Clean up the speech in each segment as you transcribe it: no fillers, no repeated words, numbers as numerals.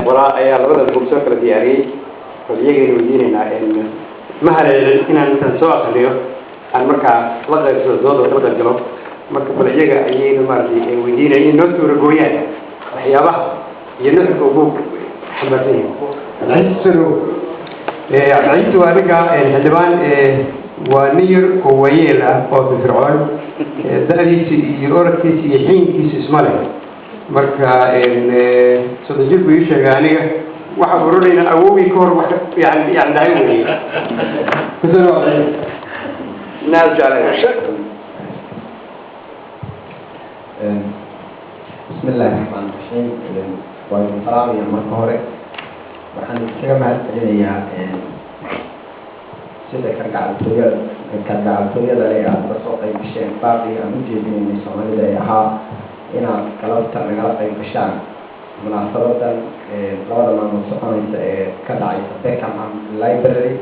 ولا أي لبض البوكسر كلا دياري فليجي يودينا إن مهل إن أنت سواء خليه عن مركا لقى الزود وتلقى الجلوب مركا فليجي أي نمارتي يودينا إن نص رجويان حيابه ينص كوبوك حبتين العنصر عيد وارجع الهدمان ونير كويلا أو فرعون ذلك يرورك كيس حين كيس اسمه مركا صدقوا بيشجعني وحضرنا أبوي كور يعني دايمني كذا ناس جالين بسم الله الرحمن الرحيم والمحترم يا مركوري وحن كما هتلاقي سيدة كرجع الطريقة اللي بسوق يمشين باقي أمجد من السماء اللي يها هنا كلامت نقرأ يمشان مناسبة لولا ما نصحنا كدعي بكم عن library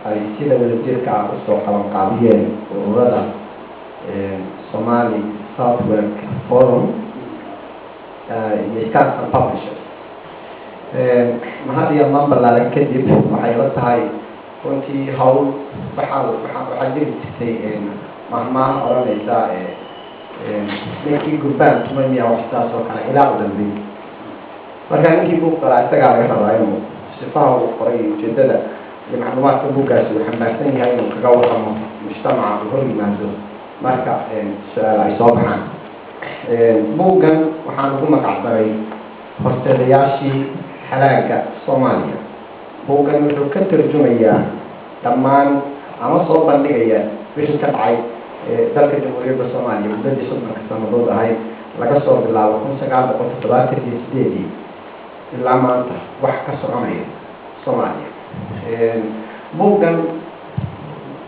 أي سيدة ولدير كعبسوق كلام قابيين وردا Somali Software Forum يشكر publishers ما هذه المنبر اللي كذب وحيرت هاي كنتي هول بحاجة تسي مهما أرانيسا لكن قبان تمني أو إحساس وكان إلى أولي فكان كيبوك طلع استقال يحرى يوم صفاه قريب جدا لمعلومات بوكاس وحماسين هاي كجوهر مجتمع وهو المنزل marka su'aal ay soo baxaan buugan waxaan ugu magacdaray horseedayaashii halaaga Soomaaliya buugan wuxuu ka tarjumayaa dhammaan ama soo bandhigaya wixii ka dhacay dalka Jamhuuriyadda Soomaaliya muddadii 30 sanadood ahayd laga soo bilaabo 1978 ilaa maanta wax ka soconaya Soomaaliya buugan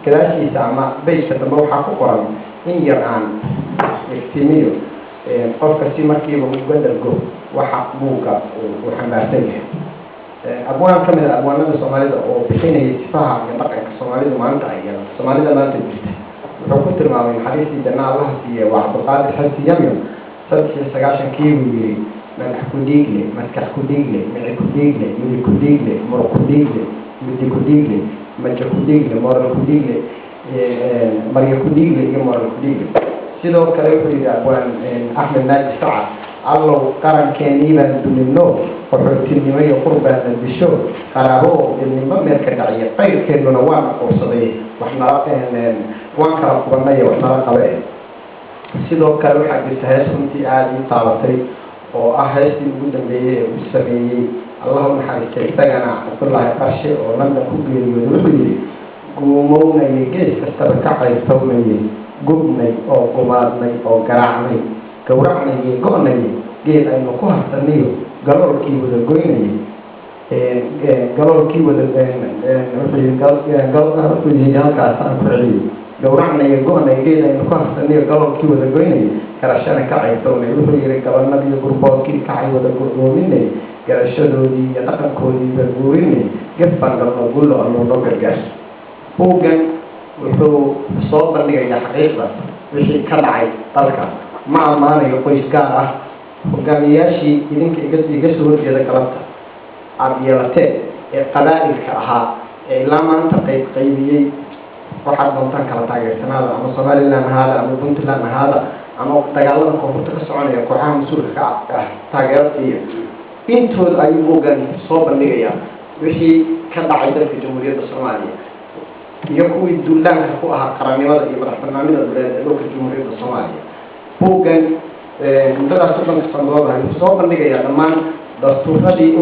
كلاشي سامع بيش كتبوا حقوق قرن إن يران اكتميو قف كسيمة كيبو مقدر جو وحقوق وحماسية أبوان كمل أبوان هذا الصومالي أو بحين يتفاهم ينطق الصومالي ما أنت أيام الصومالي ما أنت بيت وحكوت الماوي حديثي جنا الله فيه وعبد القادر حسي يميو صدق السجاشن كيبو يري من حكوديجلي من كحكوديجلي من عكوديجلي من كوديجلي مر كوديجلي من كوديجلي مجا كوديجلي مر كوديجلي مريا كوديجلي مر كوديجلي سيدو كلام في أبوان أحمد ناجي سعد الله كان كنيبا دونينو وحرتني ما يقرب هذا البشور خرابو إني ما مركز عليه غير كأنه نوام قصدي وإحنا وانكر قبلنا وإحنا قبائل سيدو كلام حق السهاس أنتي عادي طالتي وأحسن جدا بسمي اللهم حريك استجنا كل الله قرش ولم نكوجي ونوجي قومونا يجيش كسبكع يستومني قبني أو قمارني أو قرعني كورعني يقعني جيل أي نقوها تنيو قالوا كي ولا قويني قالوا كي ولا قالوا رفضي جالك أصلا فرعي قورعني يقعني جيل أي نقوها تنيو قالوا كي ولا قويني كرشنا كعي تومي وفي قال النبي قربان كي كعي ولا قرباني كرشدودي يتقن كودي بربويني جفان قال له أنه نقدر جاش بوجن وحو صوت اللي جاي حقيقة مش كدعي طلقة مع ما يقويس كاره وقامياشي إذنك يجسوا جدا كلامته عبيرتين قبائل كأها إلا ما أنت قيبيي واحد منطقة كلا تاجر هذا أما صومالي لنا هذا أما بنت لنا هذا أما تجعلنا كوفرتك السعودية قرآن مسؤول تاجرتي إنتو أي بوجن صوب اللي جاي وشي كدعي في جمهورية الصومالية يكون الدولان كفوها قرامي ولا يبرح برنامج لوك الجمهورية الصومالية بوجن منتدى سلطان الصندوق صوب اللي جاي لما دستور ردي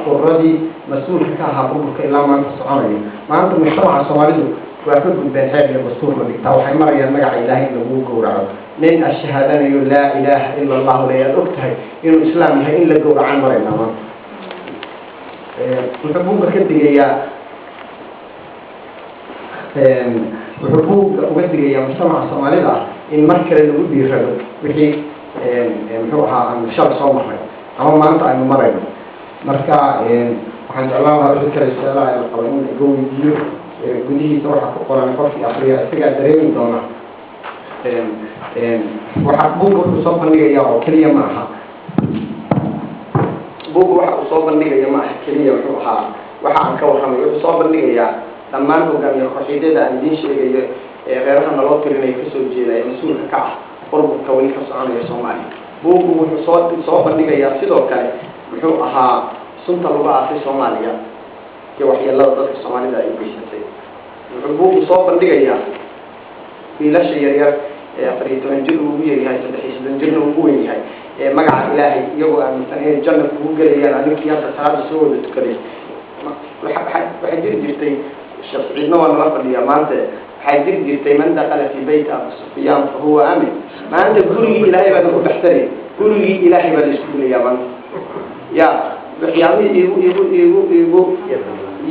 ردي مسؤول كها بوجك إلا ما الصومالية ما أنتم مجتمع الصومالي وأكيد بين هذه الدستور اللي توحي مرة ينمع إلهي نبوك ورعب لأن الشهادة لا إله إلا الله لا يدركها إن الإسلام هي إلا جور عن مرة نعم وحبوك كده يا وحبوك وكده يا مجتمع الصومالي إن مركز اللي بدي يفعله وحي محوها عن شاب صومالي أما ما أنت عن مرة مركا وحن الله هذا الرسالة القوانين الجوي دي قديه تروح القرآن في أفريقيا استجع دريم دونا وحبوك وصوب اللي جاي كلية معها buug waxa uu soo bandhigaya ma aha keliya wuxuu ahaa waxa aan ka warramay wuxuu soo bandhigayaa dhammaan hogaamiye kooxyada aan idiin sheegayo ee reeraha naloo tirinaya kasoo jeeda ee mas-uulka ka ah burburka weli ka soconaya soomaaliya buugu wuxuu soo bandhigayaa sidoo kale muxuu ahaa sunta lagu aasay soomaaliya iyo waxyeelada dadka soomaalida ay geysatay wuxuu buugu soo bandhigayaa wiilasha yaryar ee 14 jir ugu yaryahay 3 jirna ugu weyn yahay ee magaca ilaahay iyagoo aaminsan inay janno ugu gelayaan adinkii hadda salaada soo wada tukaday waxay jiri jirtay shafiicina waa nala fadhiyaa maanta waxay jiri jirtay man dakala fi bayt abu sufyaan fa huwa aamin maanta gurigii ilaahay baa lagu dhexsanay gurigii ilaahay baa la isku dilayaa maanta ya waxyaabihii igu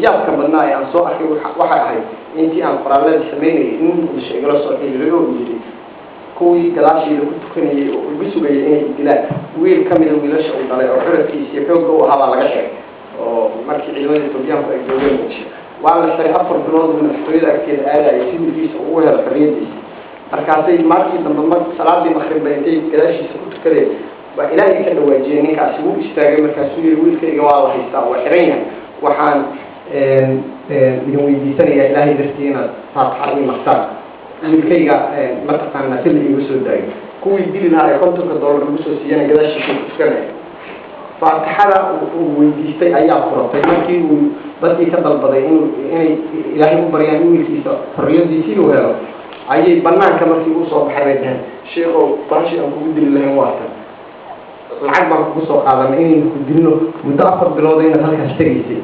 yaabka badnaa ee aan soo arkay waxay ahayd intii aan qoraalada samaynayay in muqdisho igala soo xiriiray oo yidhi kuwii gadaashiida ku tukanayay oo ugu sugayay inay dilaan wiil ka mida wiilasha uu dhalay oo xurafkiisa xoogga u ahaa baa laga sheegay oo markii ciidamada Itoobiyaanku ay joogeen muqdisho waa la xiray 4 bilood oo madaxtooyada agteeda aadayay si wiilkiisa uu helo xorriyadiisa markaasay markii dambe salaadii maqrib bay intay gadaashiisa ku tukadeen baa ilaahay ka dhawaajiyay ninkaasi wuu istaagay markaasuu yiri wiilkayga waa la haystaa waa xiran yahay waxaan idin weydiisanayaa ilaahay dartii inaad faataxa ii martaan wiilkayga mataqaanaa si la iigu soo daayay kuwii dili lahaa ee $50 lagu soo siiyana gadaashiisa ku tukanaya faataxada uu weydiistay ayaa furatay markii uu dadkii ka dalbaday inay ilaahay u baryaan in wiilkiisa xorriyadiisii uu helo ayay banaanka markii uu soo baxay bay dhaheen sheekhow baashi aan kugu dili lahayn waa tan lacag baan kugu soo qaadanay inaynu ku dilno muddo 4 bilood inaad halkaas tegaysay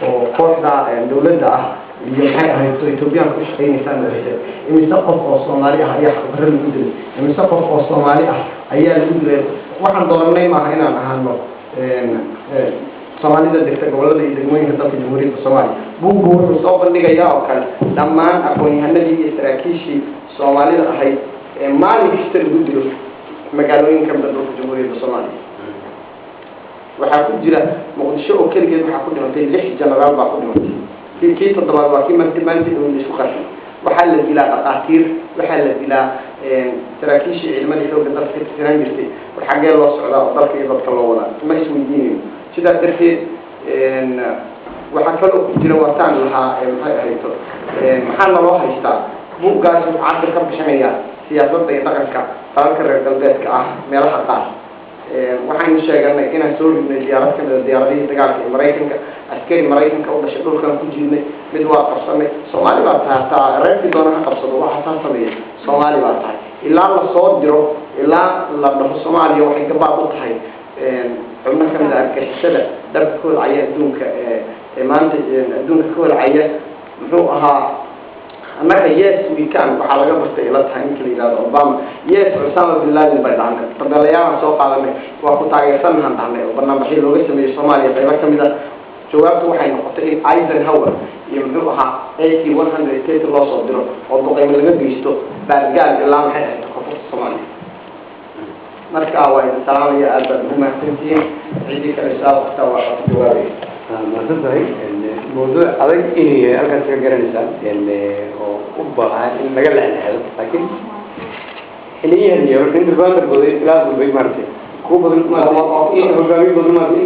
oo kooxda dawladda ah iyo maxay ahayd Ethiopian ku shaqeynaysaa maraysa imise qof oo Soomaali ah ayaa xabar lagu dilay imise qof oo Soomaali ah ayaa lagu dilay waxaan doonay ma aha inaan ahaano Soomaalida degta gobolada iyo degmooyinka dalka Jamhuuriyadda Soomaaliya buugu wuxuu soo bandhigayaa oo kale dhammaan aqoon-yahanadii iyo saraakiishii Soomaalida ahayd ee maalin kasta lagu dilo magaalooyinka dalka Jamhuuriyadda Soomaaliya waxaa ku jira muqdisho oo keligeed waxaa ku dhimatay 6 jenaraal baa ku dhimatay kii toddobaad waa kii maantii uu isku qarxay waxaa la dilaa dhaqaatiir waxaa la dilaa saraakiishii ciidamada xoogga dalka ka tirsan jirtay war xaggee loo socdaa oo dalka iyo dadka loo wadaa ma isweydiinayo sidaas darteed waxaa kaloo ku jira wataan lahaa maxay ahayto maxaa naloo haystaa buuggaas wuxuu casir ka bixinayaa siyaasadda iyo dhaqanka dalalka reer galbeedka ah meelaha qaar waxaan sheegnay inaan soo ridnay diyaarad kamid ah diyaaradihii dagaalka ee Mareykanka askari Mareykanka u dhashay dhulkan ku jiidnay mid waa qabsanay Soomaali baa tahay reerkii doona ha qabsado waxa taan sameeyay Soomaali baa tahay ilaa la soo diro ilaa la dhaho Soomaaliya waxay ka baad u tahay xubno kamid ah arkashada dabkooda ay adduunka ee maanta adduunka kooda ay muxuu ahaa annaga yes we can waxa laga bartay ila tahay in kaliya Obama yes Osama bin Laden bay dhaanay tabalayaal soo qaadanay waa ku taageersanaan dhaanay oo barnaamijyo looga sameeyay Soomaaliya qaybo kamid ah jawaabtu waxay noqotay in Eisenhower iyo muxuu ahaa AK-130 loo soo diro oo duqeymo laga geysto baargaal ilaa maxay ahayd qofka Soomaaliya marka waa salaamaya aad u mahadsantihiin cidii kale saabta waa jawaabay ما تنتهي الموضوع أضيق إني أرجع تفكر الإنسان أو أبغى إن مجال هذا لكن اللي هي إن البلد بدي لا بدي مرتين كوب بدل ما إيه هو جاي بدل ما إيه